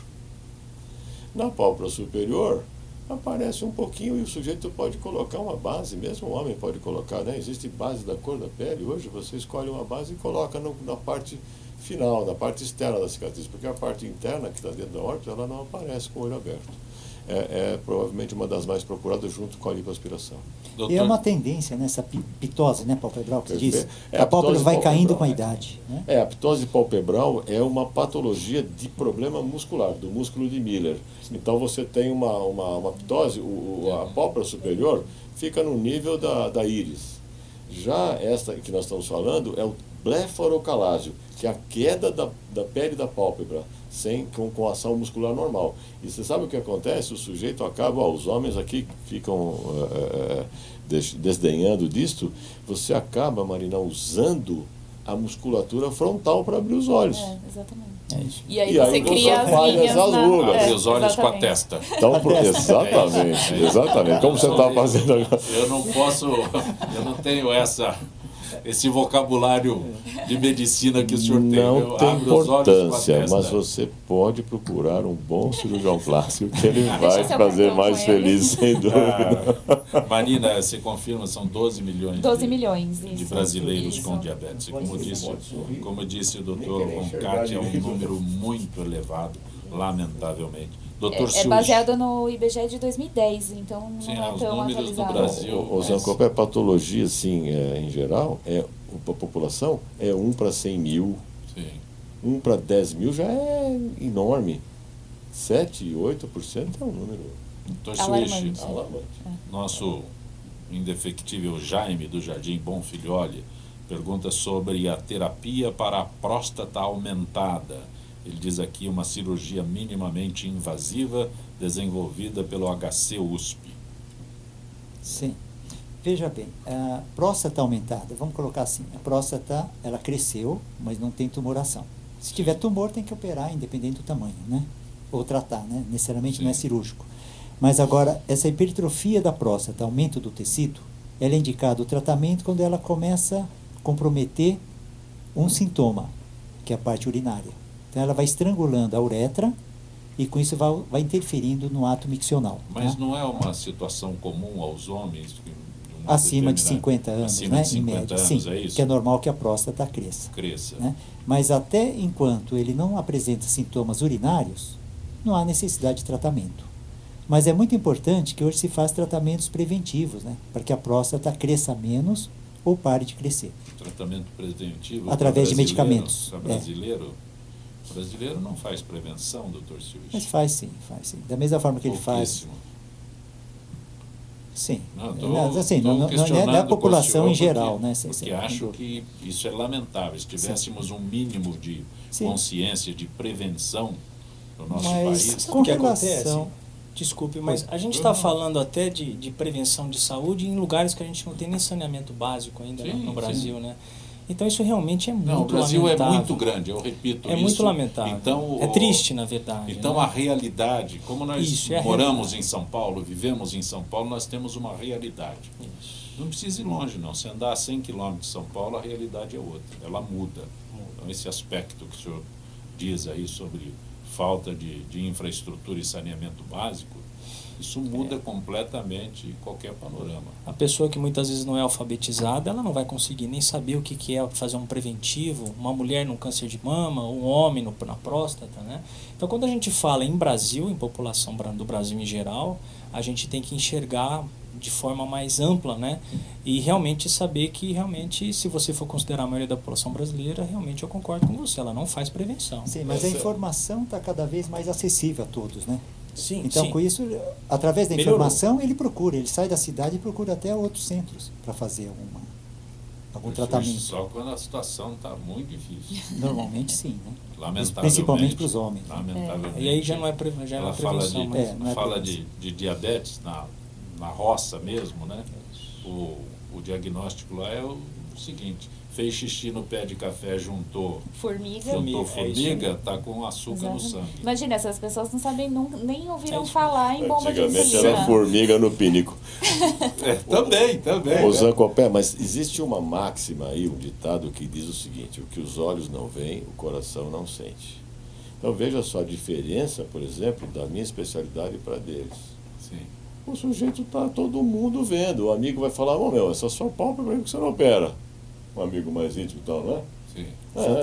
Na pálpebra superior, aparece um pouquinho e o sujeito pode colocar uma base, mesmo o homem pode colocar, né? Existe base da cor da pele, hoje você escolhe uma base e coloca na parte final, na parte externa da cicatriz, porque a parte interna, que está dentro da órbita, ela não aparece com o olho aberto. É provavelmente uma das mais procuradas junto com a lipoaspiração. E é uma tendência nessa pitose, né, palpebral, que diz. É, A pálpebra pitose vai caindo palpebral, com a né? idade. Né? A ptose palpebral é uma patologia de problema muscular, do músculo de Miller. Então você tem uma ptose, a pálpebra superior fica no nível da íris. Já esta que nós estamos falando é o blefarocalásio, que é a queda da pele da pálpebra, com ação muscular normal. E você sabe o que acontece? O sujeito acaba, os homens aqui ficam desdenhando disto, você acaba, Marina, usando a musculatura frontal para abrir os olhos. É, exatamente. É isso. E aí E você aí cria você as faz linhas as na... rugas. Abre os olhos com a exatamente. testa. Então, exatamente. Como você está fazendo agora? Eu não tenho esse vocabulário de medicina que o senhor tem. Não Eu tem abro os olhos com a importância, testa. mas você pode procurar um bom cirurgião plástico que ele Deixa vai seu fazer cartão mais com ele. feliz, sem dúvida. Marina, você confirma, são 12 milhões, 12 milhões, de isso. brasileiros Isso. com diabetes. E como disse o doutor Nem querer Roncati, é um enxergar número muito elevado, lamentavelmente. Doutor É Silvio, baseado no IBGE de 2010, então não Sim, é os tão números do atualizado. Brasil. O Zancopé, patologia, assim, em geral, a população é 1 para 100 mil, Sim. 1 para 10 mil já é enorme. 7, 8% é um número Doutor Alarmante. Suíche, alarmante. nosso indefectível Jaime do Jardim Bonfilholi pergunta sobre a terapia para a próstata aumentada. Ele diz aqui uma cirurgia minimamente invasiva desenvolvida pelo HC USP. Sim. Veja bem, a próstata aumentada, vamos colocar assim, a próstata, ela cresceu, mas não tem tumoração. Se tiver tumor, tem que operar, independente do tamanho, né? Ou tratar, né? Necessariamente não é Sim. cirúrgico. Mas agora, essa hipertrofia da próstata, aumento do tecido, ela é indicado o tratamento quando ela começa a comprometer um sintoma, que é a parte urinária. Então, ela vai estrangulando a uretra e com isso vai interferindo no ato miccional. Mas tá? não é uma situação comum aos homens? Uma Acima de determinada- 50 anos, acima né, de em 50 média, anos, sim, é isso? que é normal que a próstata cresça. Cresça. Né? Mas até enquanto ele não apresenta sintomas urinários, não há necessidade de tratamento. Mas é muito importante que hoje se faz tratamentos preventivos, né, para que a próstata cresça menos ou pare de crescer. Tratamento preventivo Através de para brasileiro- medicamentos, para é. brasileiro? O brasileiro não faz prevenção, doutor Silvio. Mas faz sim. Da mesma forma que ele faz. Pouquíssimo. Sim. Não, Assim, tô não é a questionando população o em senhor geral, porque, né? Porque acho que isso é lamentável. Se tivéssemos um mínimo de Sim. consciência de prevenção no nosso Mas país. Sabe com o que relação... acontece? Desculpe, mas a gente está falando até de prevenção de saúde em lugares que a gente não tem nem saneamento básico ainda Sim, no Brasil, sim. né? Então isso realmente é muito Não, o Brasil lamentável. é muito grande, eu repito É isso. muito lamentável. Então, é triste, na verdade. Então né? a realidade, como nós Isso, é a moramos realidade. em São Paulo, vivemos em São Paulo, nós temos uma realidade. Isso. Não precisa ir longe, não. Se andar a 100 quilômetros de São Paulo, a realidade é outra. Ela muda. Então, esse aspecto que o senhor diz aí sobre falta de infraestrutura e saneamento básico, isso muda completamente qualquer panorama. A pessoa que muitas vezes não é alfabetizada, ela não vai conseguir nem saber o que é fazer um preventivo, uma mulher no câncer de mama, um homem na próstata, né? Então, quando a gente fala em Brasil, em população do Brasil em geral, a gente tem que enxergar de forma mais ampla, né? E realmente saber que, realmente, se você for considerar a maioria da população brasileira, realmente eu concordo com você, ela não faz prevenção. Sim, mas a informação está cada vez mais acessível a todos, né? Sim, Então, sim. com isso, através da Melhorou. informação, ele sai da cidade e procura até outros centros para fazer algum tratamento. Só quando a situação está muito difícil. Normalmente, sim, né? Lamentavelmente. Principalmente para os homens. Né? Lamentavelmente. E aí já não é, já é Ela uma fala prevenção, de, mas... não é fala prevenção. de diabetes na roça mesmo, né? O diagnóstico lá é o seguinte: fez xixi no pé de café, juntou Formiga. formiga, tá com açúcar no sangue. Imagina, essas pessoas não sabem, nem ouviram falar em bomba de Antigamente insulina. era formiga no pinico. Também. Ô Zancopé, mas existe uma máxima aí, um ditado que diz o seguinte: o que os olhos não veem, o coração não sente. Então veja só a diferença, por exemplo, da minha especialidade para deles. Sim. O sujeito tá todo mundo vendo. O amigo vai falar: ô meu, essa sua pálpebra que você não opera. Um amigo mais íntimo e tal, né? Sim.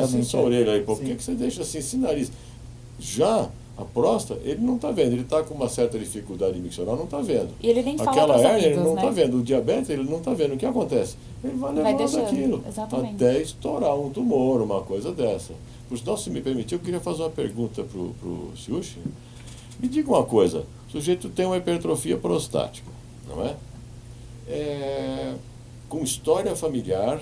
Assim, sua orelha aí, por Sim. que você deixa assim esse nariz? Já a próstata, ele não está vendo, ele está com uma certa dificuldade miccional, não está vendo. E ele nem fala Aquela pros hérnia, ele amigos, não né? está vendo. O diabetes, ele não está vendo. O que acontece? Ele vai Vai levando deixando, aquilo exatamente. até estourar um tumor, uma coisa dessa. Por sinal, se me permitir, eu queria fazer uma pergunta para o Siushi. Me diga uma coisa, o sujeito tem uma hipertrofia prostática, não é? Com história familiar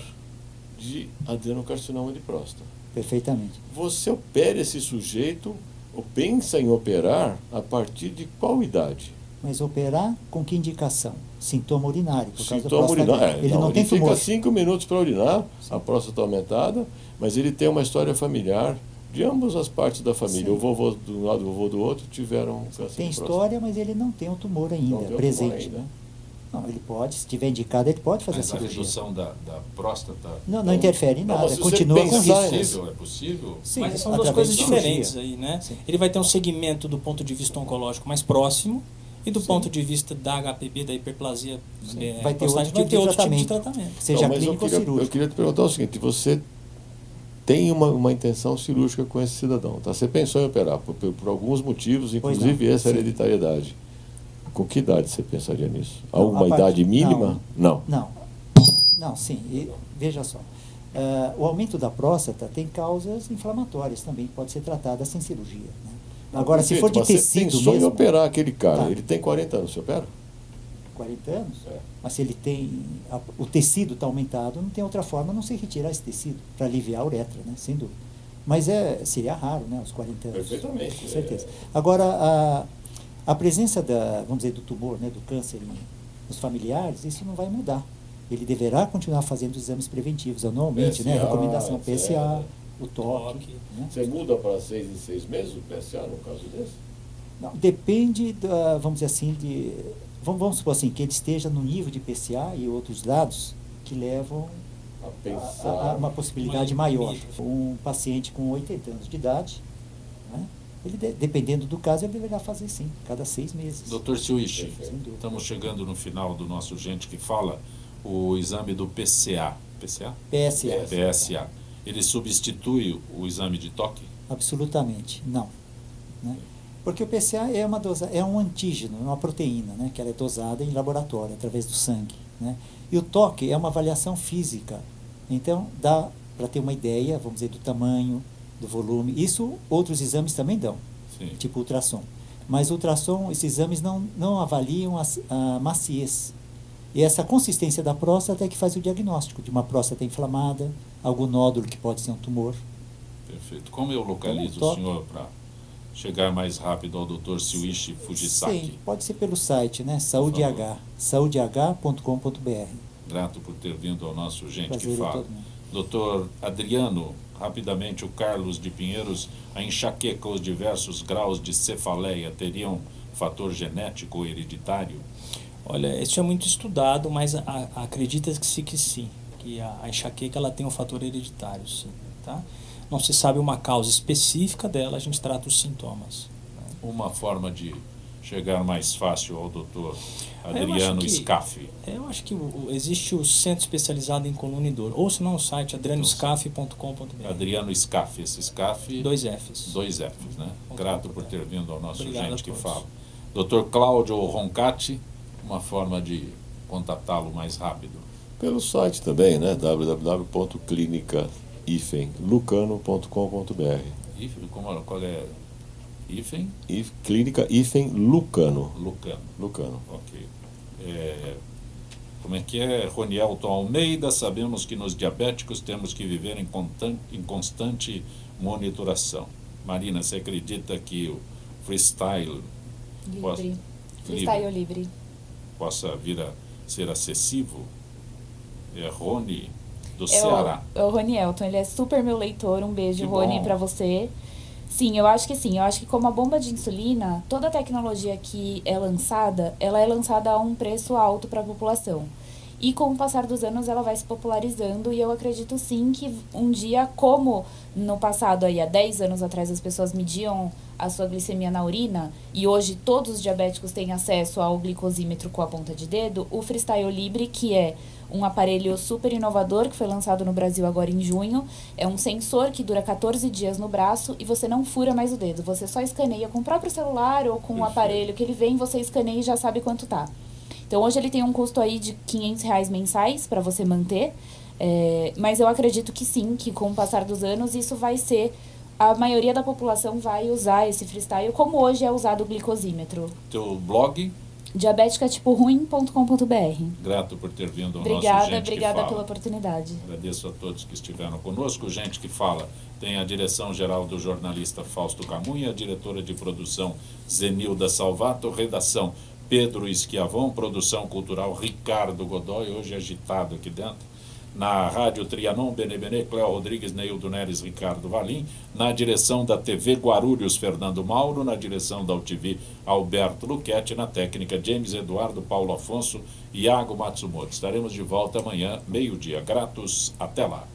de adenocarcinoma de próstata. Perfeitamente. Você opera esse sujeito, ou pensa em operar, a partir de qual idade? Mas operar com que indicação? Sintoma urinário, por causa Sintoma da próstata. urinário. Ele não tem fica tumor. 5 minutos para urinar, a próstata aumentada, mas ele tem uma história familiar de ambas as partes da família. Sim. O vovô de um lado e o vovô do outro tiveram câncer Tem de próstata. história, mas ele não tem o tumor ainda, Não tem o tumor presente. ainda. Né? Não, ele pode, se tiver indicado, ele pode fazer Mas a a cirurgia. redução da próstata Não interfere em Não, nada, mas se você continua com pensar risco. nisso- é possível? Sim, Mas são duas através coisas de cirurgia. diferentes aí, né? Sim. Ele vai ter um segmento do ponto de vista oncológico mais próximo e do Sim. ponto de vista da HPV, da hiperplasia Vai ter prostática, outro tipo de de tratamento. tratamento. Seja Não, mas clínico ou eu cirúrgico. queria te perguntar o seguinte: você tem uma intenção cirúrgica com esse cidadão, tá? Você pensou em operar por alguns motivos, Pois inclusive não, essa sim. hereditariedade. Com que idade você pensaria nisso? Não, Alguma a partir- idade mínima? Não. Não, sim. E, veja só. O aumento da próstata tem causas inflamatórias também, pode ser tratada sem cirurgia. Né? Agora, se for de Perfeito, mas tecido você pensou mesmo, em operar aquele cara, Tá. ele tem 40 anos, você opera? 40 anos, É. mas se ele tem, o tecido está aumentado, não tem outra forma a não ser retirar esse tecido, para aliviar a uretra, né? Sem dúvida. Mas seria raro, né, aos 40 anos. Perfeitamente. Com certeza. Agora, a presença vamos dizer, do tumor, né, do câncer nos familiares, isso não vai mudar. Ele deverá continuar fazendo os exames preventivos anualmente, né? PSA, Recomendação PSA, etc. o toque. Toque. Né? Você muda para 6 em 6 meses o PSA no caso desse? Não, depende, vamos dizer assim, vamos supor assim, que ele esteja no nível de PSA e outros dados que levam A pensar. a uma possibilidade Mais maior. limite. Um paciente com 80 anos de idade, né? Ele, dependendo do caso, ele deverá fazer sim, cada 6 meses. Doutor Siuishi, Sem dúvida. estamos chegando no final do nosso Gente que Fala, o exame do PSA. PSA? PSA, PSA. Ele substitui o exame de toque? absolutamente, não. Né? Porque o PSA é um antígeno, é uma proteína, né? Que ela é dosada em laboratório, através do sangue. Né? E o toque é uma avaliação física. Então, dá para ter uma ideia, vamos dizer, do tamanho, do volume. Isso outros exames também dão, Sim. tipo ultrassom. Mas ultrassom, esses exames não avaliam a maciez. E essa consistência da próstata é que faz o diagnóstico de uma próstata inflamada, algum nódulo que pode ser um tumor. Perfeito. Como eu localizo o toque. senhor para chegar mais rápido ao Dr. Siuishi Fujisaki? Sim, pode ser pelo site, né? Saúde favor. H, saudeh.com.br. Grato por ter vindo ao nosso Gente Prazer que é Fala. todo mundo. Doutor Adriano, rapidamente, o Carlos de Pinheiros, a enxaqueca, os diversos graus de cefaleia teriam fator genético ou hereditário? Olha, isso é muito estudado, mas acredita-se que sim, que a enxaqueca ela tem um fator hereditário, sim, tá? Não se sabe uma causa específica dela, a gente trata os sintomas. Uma forma de chegar mais fácil ao doutor Adriano Scaffi. Eu acho que existe o Centro Especializado em Coluna e Dor, ou se não o site adrianoscaffi.com.br. Adriano Scaffi, esse Scaffi... 2 Fs. 2 Fs, né? Grato por ter vindo ao nosso Obrigado Gente que todos. Fala. Dr. Cláudio Roncati, uma forma de contatá-lo mais rápido. Pelo site também, né? www.clinica-lucano.com.br. Qual é? Hífen? Clínica Lucano. Lucano. Ok. Como é que é? Ronielton Almeida, sabemos que nos diabéticos temos que viver em constante monitoração. Marina, você acredita que o freestyle livre possa vir a ser acessível? É Rony, do Ceará. É o Ronielton, ele é super meu leitor. Um beijo, Que Rony, bom. pra você. Sim, eu acho que sim. Eu acho que como a bomba de insulina, toda a tecnologia que é lançada, ela é lançada a um preço alto para a população. E com o passar dos anos ela vai se popularizando e eu acredito sim que um dia, como no passado, aí, há 10 anos atrás, as pessoas mediam a sua glicemia na urina e hoje todos os diabéticos têm acesso ao glicosímetro com a ponta de dedo, o Freestyle Libre, que é um aparelho super inovador que foi lançado no Brasil agora em junho, é um sensor que dura 14 dias no braço e você não fura mais o dedo, você só escaneia com o próprio celular ou com o aparelho que ele vem, você escaneia e já sabe quanto tá. Então hoje ele tem um custo aí de R$500 mensais para você manter, mas eu acredito que sim, que com o passar dos anos isso vai ser, a maioria da população vai usar esse freestyle como hoje é usado o glicosímetro. Teu blog? diabeticatiporuim.com.br. Grato por ter vindo ao nosso Gente que Fala. Obrigada pela oportunidade. Agradeço a todos que estiveram conosco. Gente que Fala tem a direção geral do jornalista Fausto Camunha, a diretora de produção Zenilda Salvato, redação Pedro Esquiavon, produção cultural Ricardo Godoy, hoje agitado aqui dentro. Na Rádio Trianon, Benebene, Cléo Rodrigues, Neildo Neres, Ricardo Valim. Na direção da TV Guarulhos, Fernando Mauro. Na direção da UTV, Alberto Luquete. Na técnica, James Eduardo, Paulo Afonso e Iago Matsumoto. Estaremos de volta amanhã, meio-dia. Gratos, até lá.